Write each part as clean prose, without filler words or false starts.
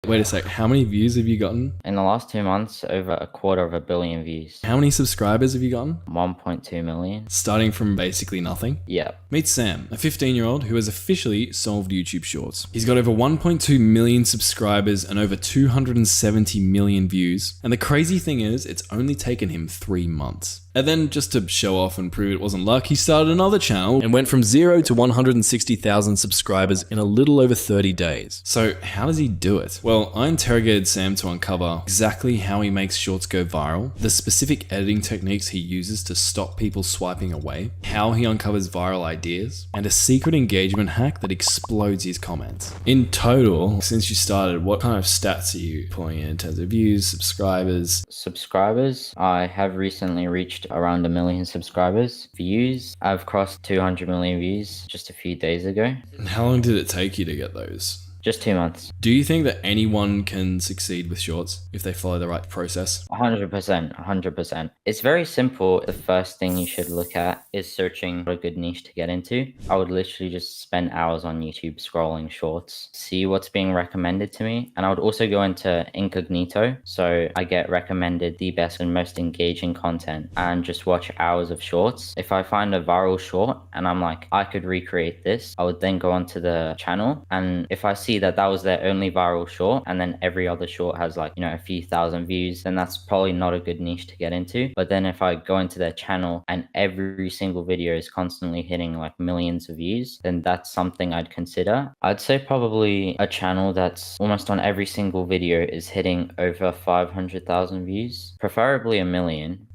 Wait a sec, how many views have you gotten? In the last 2 months, over 250 million views. How many subscribers have you gotten? 1.2 million. Starting from basically nothing? Yeah. Meet Sam, a 15-year-old who has officially solved YouTube Shorts. He's got over 1.2 million subscribers and over 270 million views. And the crazy thing is, it's only taken him 3 months. And then, just to show off and prove it wasn't luck, he started another channel and went from 0 to 160,000 subscribers in a little over 30 days. So how does he do it? Well, I interrogated Sam to uncover exactly how he makes shorts go viral, the specific editing techniques he uses to stop people swiping away, how he uncovers viral ideas, and a secret engagement hack that explodes his comments. In total, since you started, what kind of stats are you pulling in terms of views, subscribers? Subscribers, I have recently reached around 1 million subscribers. Views, I've crossed 200 million views just a few days ago. And how long did it take you to get those? Just 2 months. Do you think that anyone can succeed with shorts if they follow the right process? 100%, 100%. It's very simple. The first thing you should look at is searching for a good niche to get into. I would literally just spend hours on YouTube scrolling shorts, see what's being recommended to me. And I would also go into incognito. So I get recommended the best and most engaging content and just watch hours of shorts. If I find a viral short and I'm like, I could recreate this, I would then go onto the channel. And if I see that was their only viral short and then every other short has like, a few thousand views, then that's probably not a good niche to get into. But then if I go into their channel and every single video is constantly hitting like millions of views, then that's something I'd consider. I'd say probably a channel that's almost on every single video is hitting over 500,000 views, preferably a million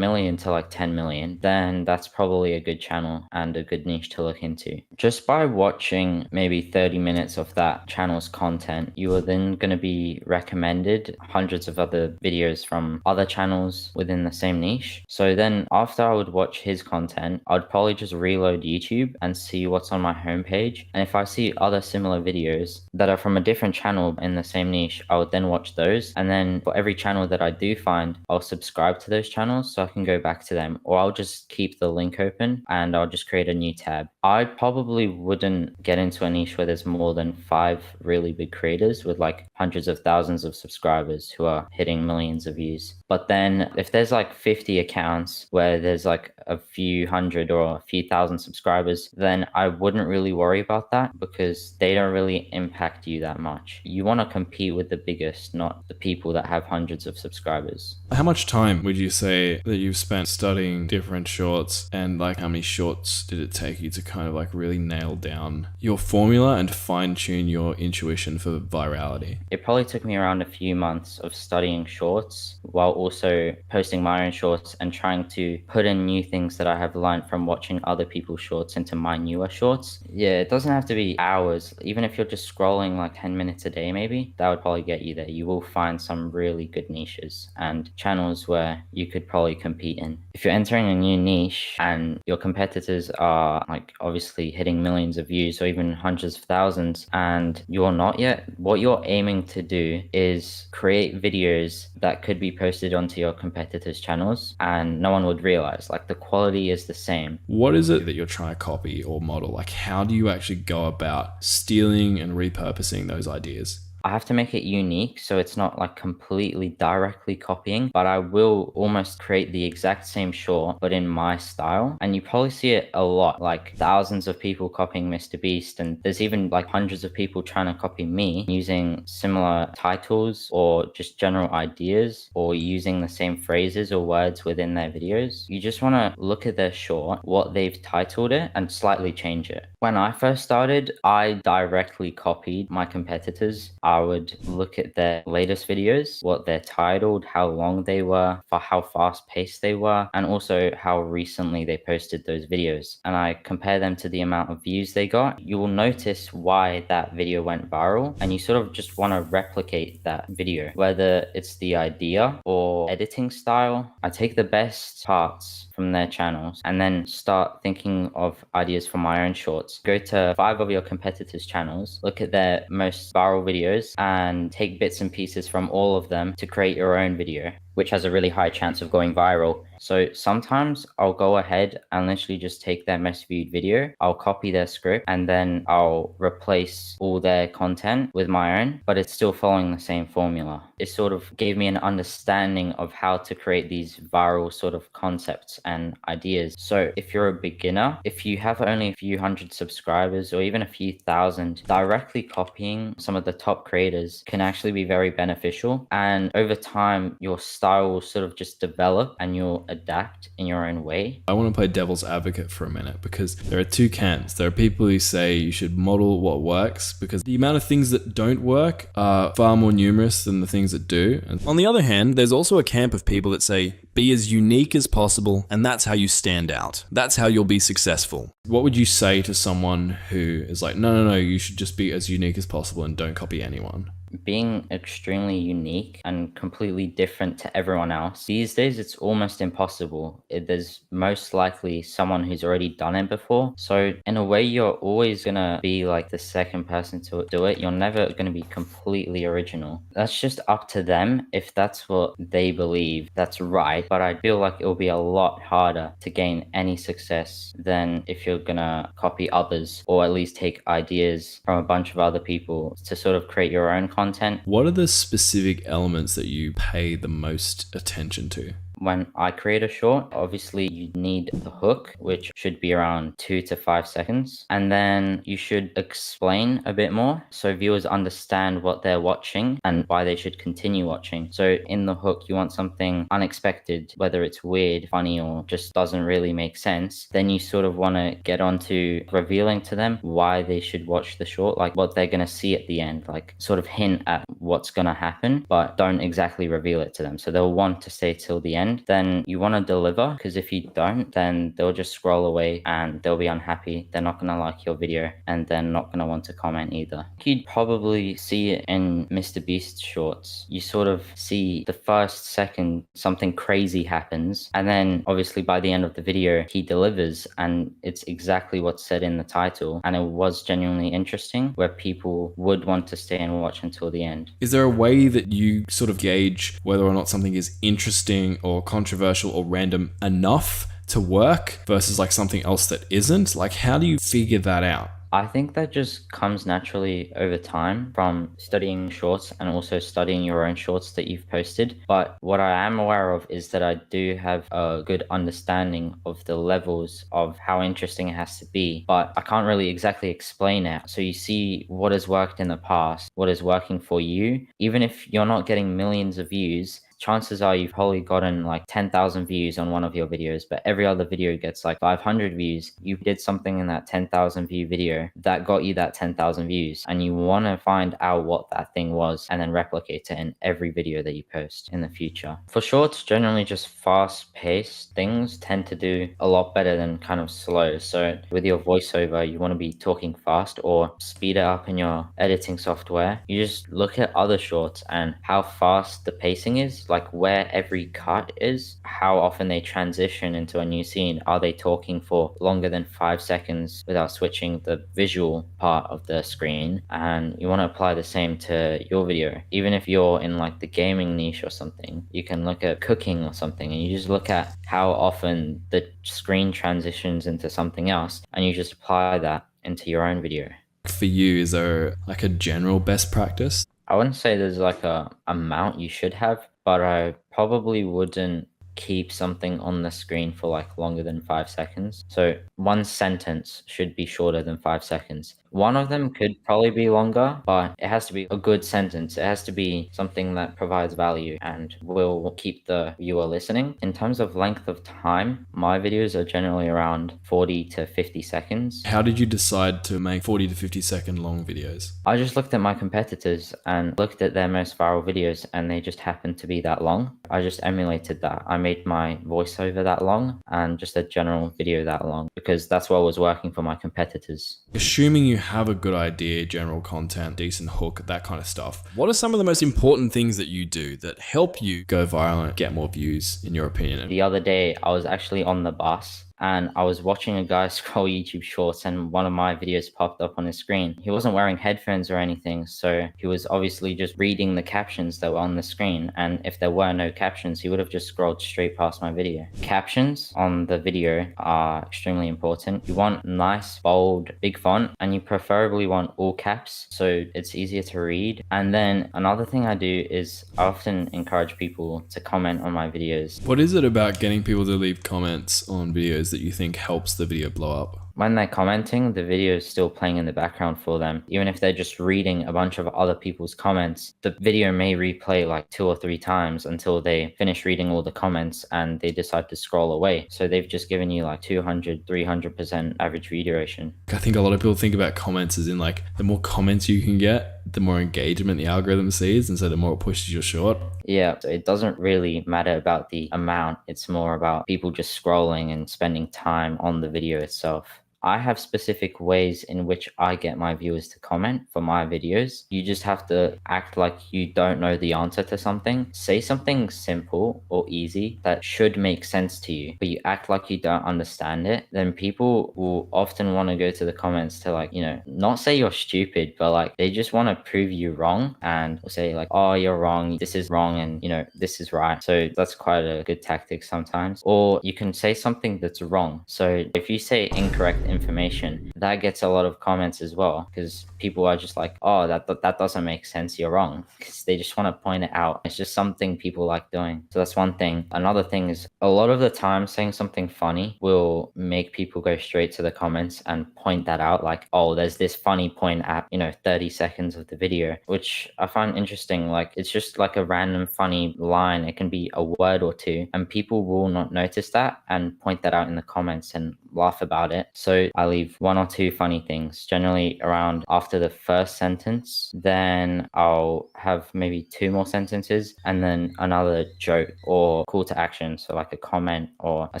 to like 10 million, then that's probably a good channel and a good niche to look into. Just by watching maybe 30 minutes of that channel's content, you are then going to be recommended hundreds of other videos from other channels within the same niche. So then after I would watch his content, I'd probably just reload YouTube and see what's on my homepage. And if I see other similar videos that are from a different channel in the same niche, I would then watch those. And then for every channel that I do find, I'll subscribe to those channels so I can go back to them, or I'll just keep the link open and I'll just create a new tab. I probably wouldn't get into a niche where there's more than 5 really big creators with like hundreds of thousands of subscribers who are hitting millions of views. But then if there's like 50 accounts where there's like a few hundred or a few thousand subscribers, then I wouldn't really worry about that because they don't really impact you that much. You want to compete with the biggest, not the people that have hundreds of subscribers. How much time would you say that you've spent studying different shorts, and like how many shorts did it take you to kind of like really nail down your formula and fine tune your intuition for virality? It probably took me around a few months of studying shorts while also posting my own shorts and trying to put in new things that I have learned from watching other people's shorts into my newer shorts. Yeah, it doesn't have to be hours. Even if you're just scrolling like 10 minutes a day, maybe, that would probably get you there. You will find some really good niches and channels where you could probably compete in. If you're entering a new niche and your competitors are like obviously hitting millions of views or even hundreds of thousands and you're not yet, what you're aiming to do is create videos that could be posted onto your competitors' channels and no one would realize. Like the quality is the same. What is it that you're trying to copy or model? Like how do you actually go about stealing and repurposing those ideas? I have to make it unique, so it's not like completely directly copying, but I will almost create the exact same short, but in my style. And you probably see it a lot, like thousands of people copying Mr. Beast, and there's even like hundreds of people trying to copy me using similar titles or just general ideas or using the same phrases or words within their videos. You just want to look at their short, what they've titled it, and slightly change it. When I first started, I directly copied my competitors. I would look at their latest videos, what they're titled, how long they were, for how fast paced they were, and also how recently they posted those videos. And I compare them to the amount of views they got. You will notice why that video went viral, and you sort of just want to replicate that video, whether it's the idea or editing style. I take the best parts from their channels and then start thinking of ideas for my own shorts. Go to 5 of your competitors' channels, look at their most viral videos and take bits and pieces from all of them to create your own video. which has a really high chance of going viral. So sometimes I'll go ahead and literally just take their most viewed video, I'll copy their script, and then I'll replace all their content with my own, but it's still following the same formula. It sort of gave me an understanding of how to create these viral sort of concepts and ideas. So if you're a beginner, if you have only a few hundred subscribers or even a few thousand, directly copying some of the top creators can actually be very beneficial. And over time, your style will sort of just develop and you'll adapt in your own way. I want to play devil's advocate for a minute because there are two camps. There are people who say you should model what works because the amount of things that don't work are far more numerous than the things that do. And on the other hand, there's also a camp of people that say be as unique as possible and that's how you stand out. That's how you'll be successful. What would you say to someone who is like, no, you should just be as unique as possible and don't copy anyone? Being extremely unique and completely different to everyone else, these days it's almost impossible. There's most likely someone who's already done it before. So in a way, you're always gonna be like the second person to do it. You're never gonna be completely original. That's just up to them if that's what they believe that's right. But I feel like it'll be a lot harder to gain any success than if you're gonna copy others or at least take ideas from a bunch of other people to sort of create your own content. What are the specific elements that you pay the most attention to? When I create a short, obviously you need the hook, which should be around 2 to 5 seconds. And then you should explain a bit more so viewers understand what they're watching and why they should continue watching. So in the hook, you want something unexpected, whether it's weird, funny, or just doesn't really make sense. Then you sort of want to get onto revealing to them why they should watch the short, like what they're going to see at the end, like sort of hint at what's going to happen, but don't exactly reveal it to them. So they'll want to stay till the end. Then you want to deliver, because if you don't, then they'll just scroll away and they'll be unhappy. They're not going to like your video and they're not going to want to comment either. You'd probably see it in Mr. Beast's shorts. You sort of see the first second something crazy happens, and then obviously by the end of the video he delivers and it's exactly what's said in the title, and it was genuinely interesting where people would want to stay and watch until the end. Is there a way that you sort of gauge whether or not something is interesting or controversial or random enough to work versus like something else that isn't? Like, how do you figure that out? I think that just comes naturally over time from studying shorts and also studying your own shorts that you've posted. But what I am aware of is that I do have a good understanding of the levels of how interesting it has to be, but I can't really exactly explain it. So you see what has worked in the past, what is working for you. Even if you're not getting millions of views, chances are you've probably gotten like 10,000 views on one of your videos, but every other video gets like 500 views. You did something in that 10,000 view video that got you that 10,000 views, and you want to find out what that thing was and then replicate it in every video that you post in the future. For shorts, generally just fast-paced things tend to do a lot better than kind of slow. So with your voiceover, you want to be talking fast or speed it up in your editing software. You just look at other shorts and how fast the pacing is, like where every cut is, how often they transition into a new scene. Are they talking for longer than 5 seconds without switching the visual part of the screen? And you want to apply the same to your video. Even if you're in like the gaming niche or something, you can look at cooking or something and you just look at how often the screen transitions into something else and you just apply that into your own video. For you, is there like a general best practice? I wouldn't say there's like a amount you should have, but I probably wouldn't keep something on the screen for like longer than 5 seconds. So one sentence should be shorter than 5 seconds. One of them could probably be longer, but it has to be a good sentence. It has to be something that provides value and will keep the viewer listening. In terms of length of time, my videos are generally around 40 to 50 seconds. How did you decide to make 40 to 50 second long videos? I just looked at my competitors and looked at their most viral videos and they just happened to be that long. I just emulated that. I made my voiceover that long and just a general video that long because that's what was working for my competitors. Assuming you have a good idea, general content, decent hook, that kind of stuff, what are some of the most important things that you do that help you go viral and get more views, in your opinion? The other day, I was actually on the bus and I was watching a guy scroll YouTube shorts and one of my videos popped up on his screen. He wasn't wearing headphones or anything, so he was obviously just reading the captions that were on the screen, and if there were no captions, he would have just scrolled straight past my video. Captions on the video are extremely important. You want nice, bold, big font, and you preferably want all caps so it's easier to read. And then another thing I do is I often encourage people to comment on my videos. What is it about getting people to leave comments on videos that you think helps the video blow up? When they're commenting, the video is still playing in the background for them. Even if they're just reading a bunch of other people's comments, the video may replay like 2 or 3 times until they finish reading all the comments and they decide to scroll away. So they've just given you like 200, 300% average view duration. I think a lot of people think about comments as in like the more comments you can get, the more engagement the algorithm sees, and so the more it pushes your short. Yeah, so it doesn't really matter about the amount. It's more about people just scrolling and spending time on the video itself. I have specific ways in which I get my viewers to comment for my videos. You just have to act like you don't know the answer to something. Say something simple or easy that should make sense to you, but you act like you don't understand it. Then people will often want to go to the comments to like, not say you're stupid, but like they just want to prove you wrong and will say like, oh, you're wrong, this is wrong, and this is right. So that's quite a good tactic sometimes. Or you can say something that's wrong. So if you say incorrect information, that gets a lot of comments as well, because people are just like, oh, that doesn't make sense, you're wrong, because they just want to point it out. It's just something people like doing. So that's one thing. Another thing is a lot of the time saying something funny will make people go straight to the comments and point that out, like, oh, there's this funny point at 30 seconds of the video, which I find interesting. Like, it's just like a random funny line. It can be a word or two, and people will not notice that and point that out in the comments and laugh about it. So I leave 1 or 2 funny things, generally around after the first sentence. Then I'll have maybe 2 more sentences and then another joke or call to action. So like a comment or a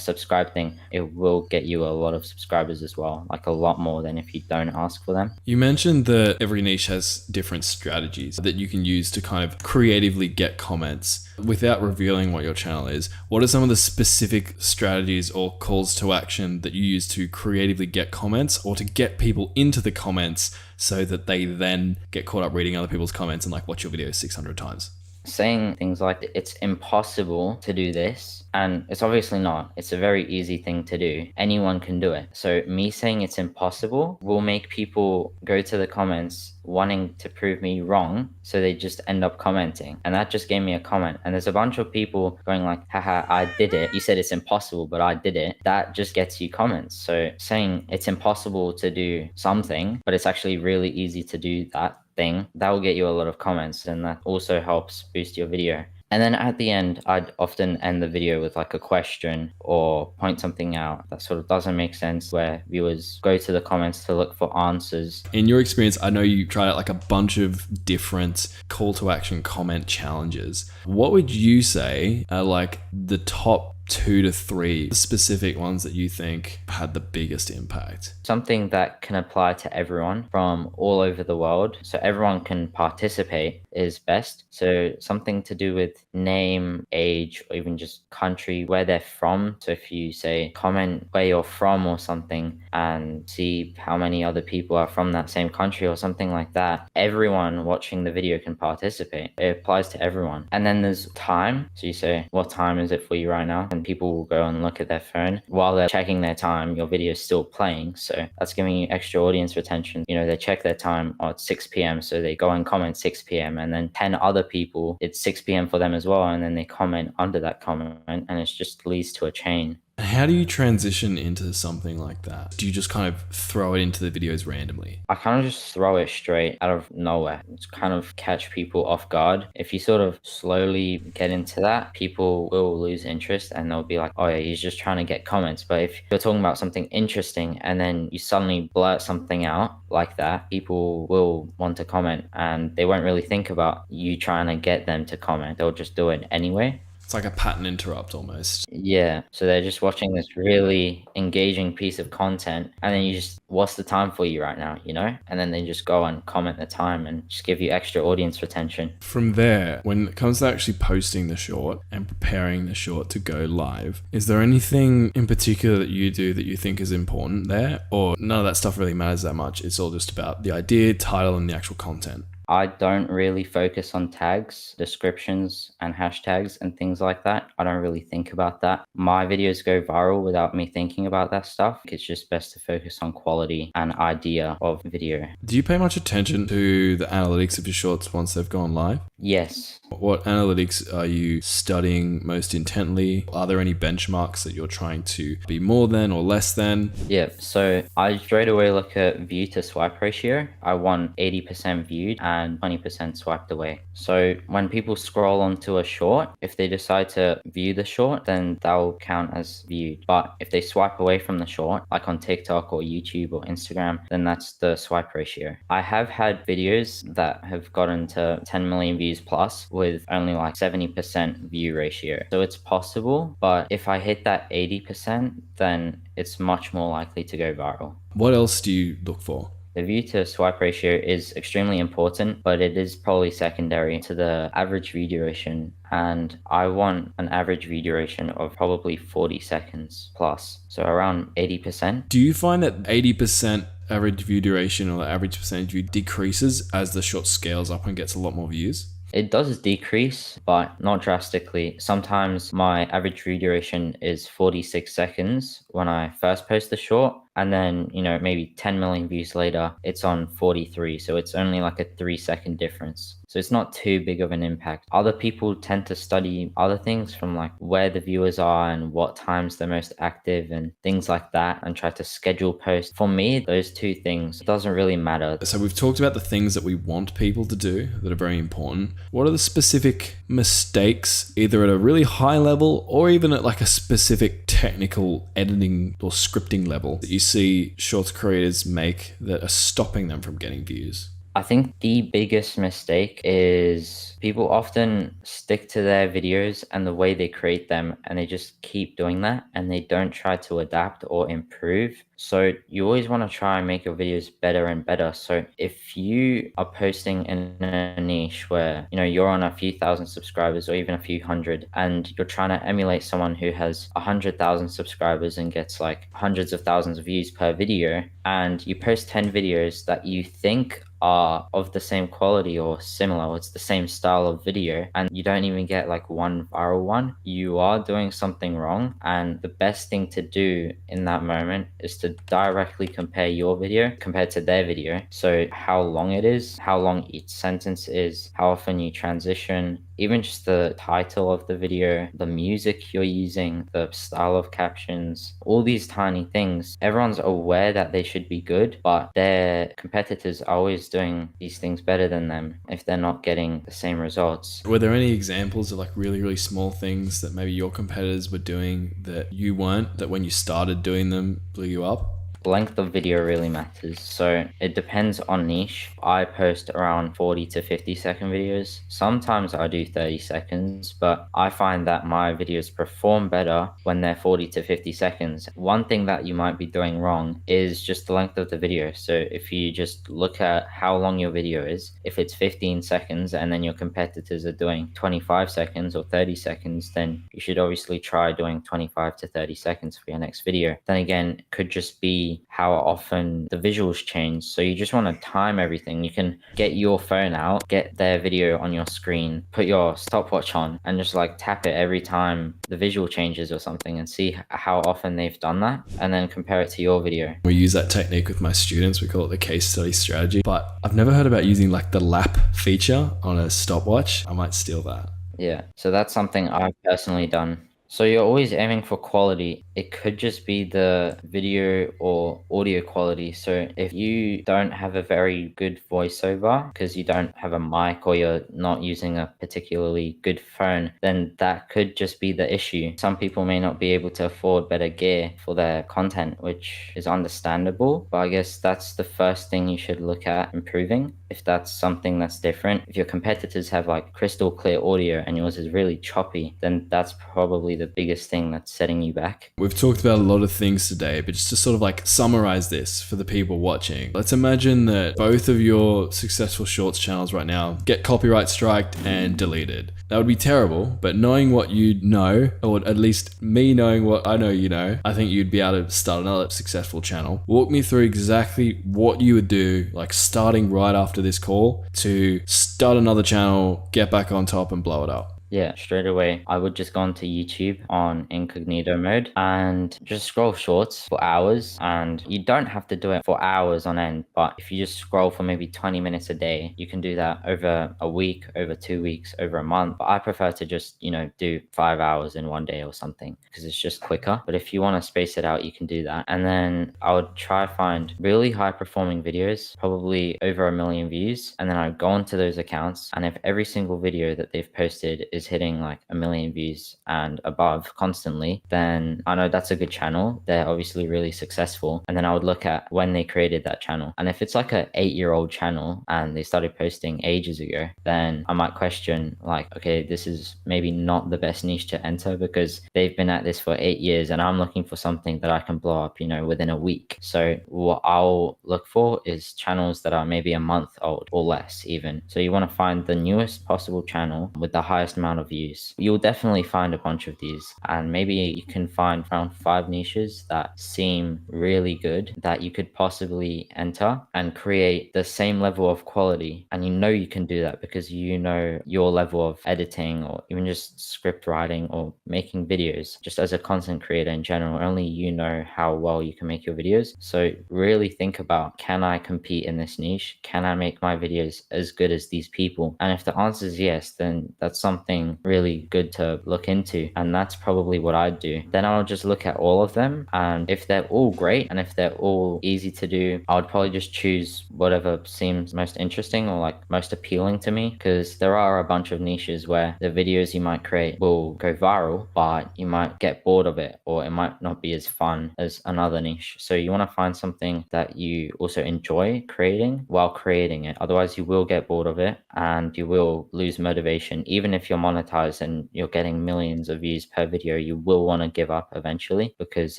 subscribe thing. It will get you a lot of subscribers as well, like a lot more than if you don't ask for them. You mentioned that every niche has different strategies that you can use to kind of creatively get comments. Without revealing what your channel is, what are some of the specific strategies or calls to action that you use to creatively get comments, or to get people into the comments so that they then get caught up reading other people's comments and like watch your video 600 times? Saying things like, it's impossible to do this, and it's obviously not. It's a very easy thing to do. Anyone can do it. So me saying it's impossible will make people go to the comments wanting to prove me wrong, so they just end up commenting. And that just gave me a comment, and there's a bunch of people going like, haha, I did it, you said it's impossible but I did it. That just gets you comments. So saying it's impossible to do something but it's actually really easy to do that thing, that will get you a lot of comments, and that also helps boost your video. And then at the end, I'd often end the video with like a question or point something out that sort of doesn't make sense, where viewers go to the comments to look for answers. In your experience, I know you tried out like a bunch of different call to action comment challenges. What would you say are like the top 2 to 3 specific ones that you think had the biggest impact? Something that can apply to everyone from all over the world, so everyone can participate, is best. So something to do with name, age, or even just country, where they're from. So if you say comment where you're from or something and see how many other people are from that same country or something like that, everyone watching the video can participate. It applies to everyone. And then there's time. So you say, what time is it for you right now? And people will go and look at their phone while they're checking their time. Your video is still playing, so that's giving you extra audience retention. They check their time, oh, it's 6 p.m, so they go and comment 6 p.m, and then 10 other people, it's 6 p.m for them as well, and then they comment under that comment, and it just leads to a chain. How do you transition into something like that? Do you just kind of throw it into the videos randomly? I kind of just throw it straight out of nowhere. It's kind of catch people off guard. If you sort of slowly get into that, people will lose interest and they'll be like, oh yeah, he's just trying to get comments. But if you're talking about something interesting and then you suddenly blurt something out like that, people will want to comment and they won't really think about you trying to get them to comment. They'll just do it anyway. It's like a pattern interrupt almost. Yeah, so they're just watching this really engaging piece of content, and then you just, what's the time for you right now, you know? And then they just go and comment the time and just give you extra audience retention. From there, when it comes to actually posting the short and preparing the short to go live, is there anything in particular that you do that you think is important there? Or none of that stuff really matters that much? It's all just about the idea, title, and the actual content? I don't really focus on tags, descriptions, and hashtags and things like that. I don't really think about that. My videos go viral without me thinking about that stuff. It's just best to focus on quality and idea of video. Do you pay much attention to the analytics of your shorts once they've gone live? Yes. What analytics are you studying most intently? Are there any benchmarks that you're trying to be more than or less than? Yeah, so I straight away look at view to swipe ratio. I want 80% viewed and 20% swiped away. So when people scroll onto a short, if they decide to view the short, then they'll count as viewed. But if they swipe away from the short, like on TikTok or YouTube or Instagram, then that's the swipe ratio. I have had videos that have gotten to 10 million views plus with only like 70% view ratio. So it's possible, but if I hit that 80%, then it's much more likely to go viral. What else do you look for? The view to swipe ratio is extremely important, but it is probably secondary to the average view duration. And I want an average view duration of probably 40 seconds plus, so around 80%. Do you find that 80% average view duration or the average percentage view decreases as the short scales up and gets a lot more views? It does decrease, but not drastically. Sometimes my average view duration is 46 seconds when I first post the short, and then, you know, maybe 10 million views later, it's on 43. So it's only like a 3-second difference. So it's not too big of an impact. Other people tend to study other things from like where the viewers are and what times they're most active and things like that, and try to schedule posts. For me, those two things doesn't really matter. So we've talked about the things that we want people to do that are very important. What are the specific mistakes, either at a really high level or even at like a specific technical editing or scripting level, that you see shorts creators make that are stopping them from getting views? I think the biggest mistake is people often stick to their videos and the way they create them, and they just keep doing that and they don't try to adapt or improve. So you always want to try and make your videos better and better. So if you are posting in a niche where, you know, you're on a few thousand subscribers or even a few hundred, and you're trying to emulate someone who has 100,000 subscribers and gets like hundreds of thousands of views per video, and you post 10 videos that you think are of the same quality or similar, or it's the same style of video, and you don't even get like one viral one, you are doing something wrong. And the best thing to do in that moment is to directly compare your video compared to their video. So how long it is, how long each sentence is, how often you transition, even just the title of the video, the music you're using, the style of captions, all these tiny things. Everyone's aware that they should be good, but their competitors are always doing these things better than them if they're not getting the same results. Were there any examples of like really, really small things that maybe your competitors were doing that you weren't, that when you started doing them blew you up? Length of video really matters. So it depends on niche. I post around 40 to 50 second videos. Sometimes I do 30 seconds, but I find that my videos perform better when they're 40 to 50 seconds. One thing that you might be doing wrong is just the length of the video. So if you just look at how long your video is, if it's 15 seconds and then your competitors are doing 25 seconds or 30 seconds, then you should obviously try doing 25 to 30 seconds for your next video. Then again, it could just be how often the visuals change. So you just want to time everything. You can get your phone out, get their video on your screen, put your stopwatch on, and just like tap it every time the visual changes or something, and see how often they've done that, and then compare it to your video. We use that technique with my students. We call it the case study strategy, but I've never heard about using like the lap feature on a stopwatch. I might steal that. Yeah, so that's something I've personally done. So you're always aiming for quality. It could just be the video or audio quality. So if you don't have a very good voiceover because you don't have a mic, or you're not using a particularly good phone, then that could just be the issue. Some people may not be able to afford better gear for their content, which is understandable. But I guess that's the first thing you should look at improving. if that's something that's different. If your competitors have like crystal clear audio and yours is really choppy, then that's probably the biggest thing that's setting you back. We've talked about a lot of things today, but just to sort of like summarize this for the people watching, let's imagine that both of your successful shorts channels right now get copyright striked and deleted. That would be terrible, but knowing what you know, or at least me knowing what I know you know, I think you'd be able to start another successful channel. Walk me through exactly what you would do, like starting right after this call, to start another channel, get back on top and blow it up. Yeah, straight away, I would just go onto YouTube on incognito mode and just scroll shorts for hours. And you don't have to do it for hours on end, but if you just scroll for maybe 20 minutes a day, you can do that over a week, over 2 weeks, over a month. But I prefer to just, do 5 hours in one day or something because it's just quicker. But if you want to space it out, you can do that. And then I would try find really high performing videos, probably over 1 million views. And then I'd go onto those accounts. And if every single video that they've posted is hitting like 1 million views and above constantly, then I know that's a good channel. They're obviously really successful. And then I would look at when they created that channel. And if it's like an 8-year-old channel and they started posting ages ago, then I might question like, okay, this is maybe not the best niche to enter because they've been at this for 8 years and I'm looking for something that I can blow up, within a week. So what I'll look for is channels that are maybe a month old or less even. So you want to find the newest possible channel with the highest amount of views. You'll definitely find a bunch of these, and maybe you can find around 5 niches that seem really good that you could possibly enter and create the same level of quality. And you can do that because your level of editing or even just script writing or making videos. Just as a content creator in general, only you know how well you can make your videos. So really think about, can I compete in this niche? Can I make my videos as good as these people? And if the answer is yes, then that's something really good to look into, and that's probably what I'd do. Then I'll just look at all of them, and if they're all great and if they're all easy to do, I would probably just choose whatever seems most interesting or like most appealing to me, because there are a bunch of niches where the videos you might create will go viral, but you might get bored of it or it might not be as fun as another niche. So you want to find something that you also enjoy creating while creating it. Otherwise you will get bored of it and you will lose motivation. Even if you're monetized and you're getting millions of views per video, you will want to give up eventually because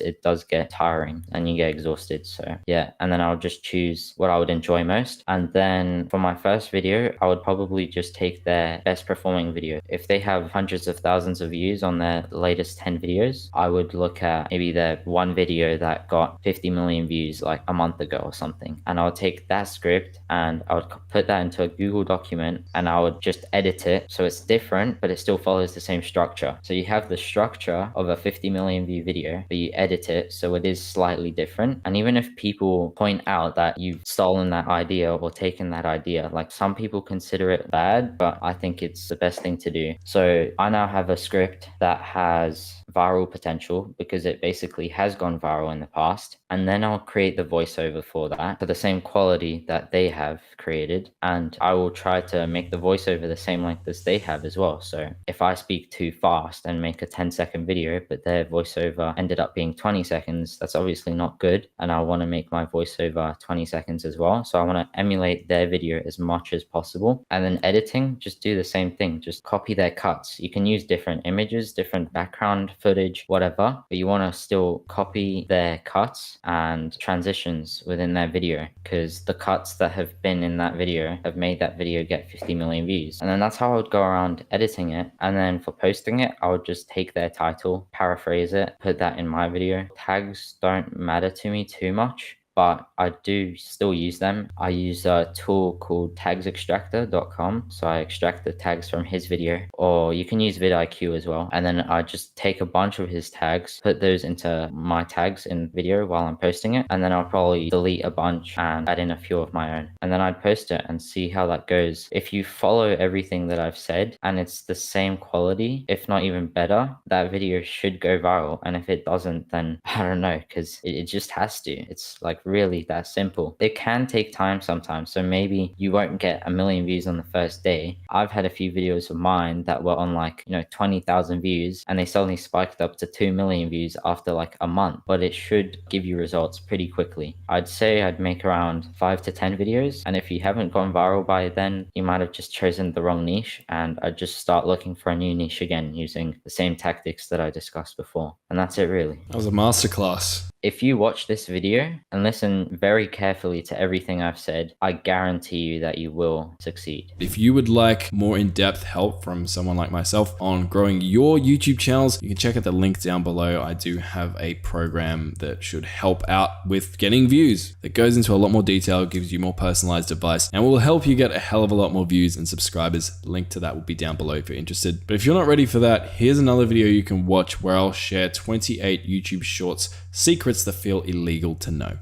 it does get tiring and you get exhausted. So yeah, and then I'll just choose what I would enjoy most. And then for my first video, I would probably just take their best performing video. If they have hundreds of thousands of views on their latest 10 videos, I would look at maybe their one video that got 50 million views like a month ago or something. And I would take that script and I would put that into a Google document and I would just edit it so it's different, but it still follows the same structure. So you have the structure of a 50 million view video, but you edit it so it is slightly different. And even if people point out that you've stolen that idea or taken that idea, like some people consider it bad, but I think it's the best thing to do. So I now have a script that has viral potential because it basically has gone viral in the past. And then I'll create the voiceover for that for the same quality that they have created. And I will try to make the voiceover the same length as they have as well. So if I speak too fast and make a 10-second video, but their voiceover ended up being 20 seconds, that's obviously not good. And I want to make my voiceover 20 seconds as well. So I want to emulate their video as much as possible. And then editing, just do the same thing. Just copy their cuts. You can use different images, different background footage, whatever, but you want to still copy their cuts and transitions within their video, because the cuts that have been in that video have made that video get 50 million views. And then that's how I would go around editing it. And then for posting it, I would just take their title, paraphrase it, put that in my video. Tags don't matter to me too much, but I do still use them. I use a tool called tagsextractor.com. So I extract the tags from his video, or you can use vidIQ as well. And then I just take a bunch of his tags, put those into my tags in video while I'm posting it. And then I'll probably delete a bunch and add in a few of my own. And then I'd post it and see how that goes. If you follow everything that I've said and it's the same quality, if not even better, that video should go viral. And if it doesn't, then I don't know, because it just has to. It's like really that simple. It can take time sometimes, so maybe you won't get 1 million views on the first day. I've had a few videos of mine that were on like 20,000 views, and they suddenly spiked up to 2 million views after like a month. But it should give you results pretty quickly. I'd say I'd make around 5 to 10 videos, and if you haven't gone viral by then, you might have just chosen the wrong niche, and I'd just start looking for a new niche again using the same tactics that I discussed before. And that's it really. That was a masterclass. If you watch this video and listen very carefully to everything I've said, I guarantee you that you will succeed. If you would like more in-depth help from someone like myself on growing your YouTube channels, you can check out the link down below. I do have a program that should help out with getting views. It goes into a lot more detail, gives you more personalized advice, and will help you get a hell of a lot more views and subscribers. Link to that will be down below if you're interested. But if you're not ready for that, here's another video you can watch where I'll share 28 YouTube Shorts secrets that feel illegal to know.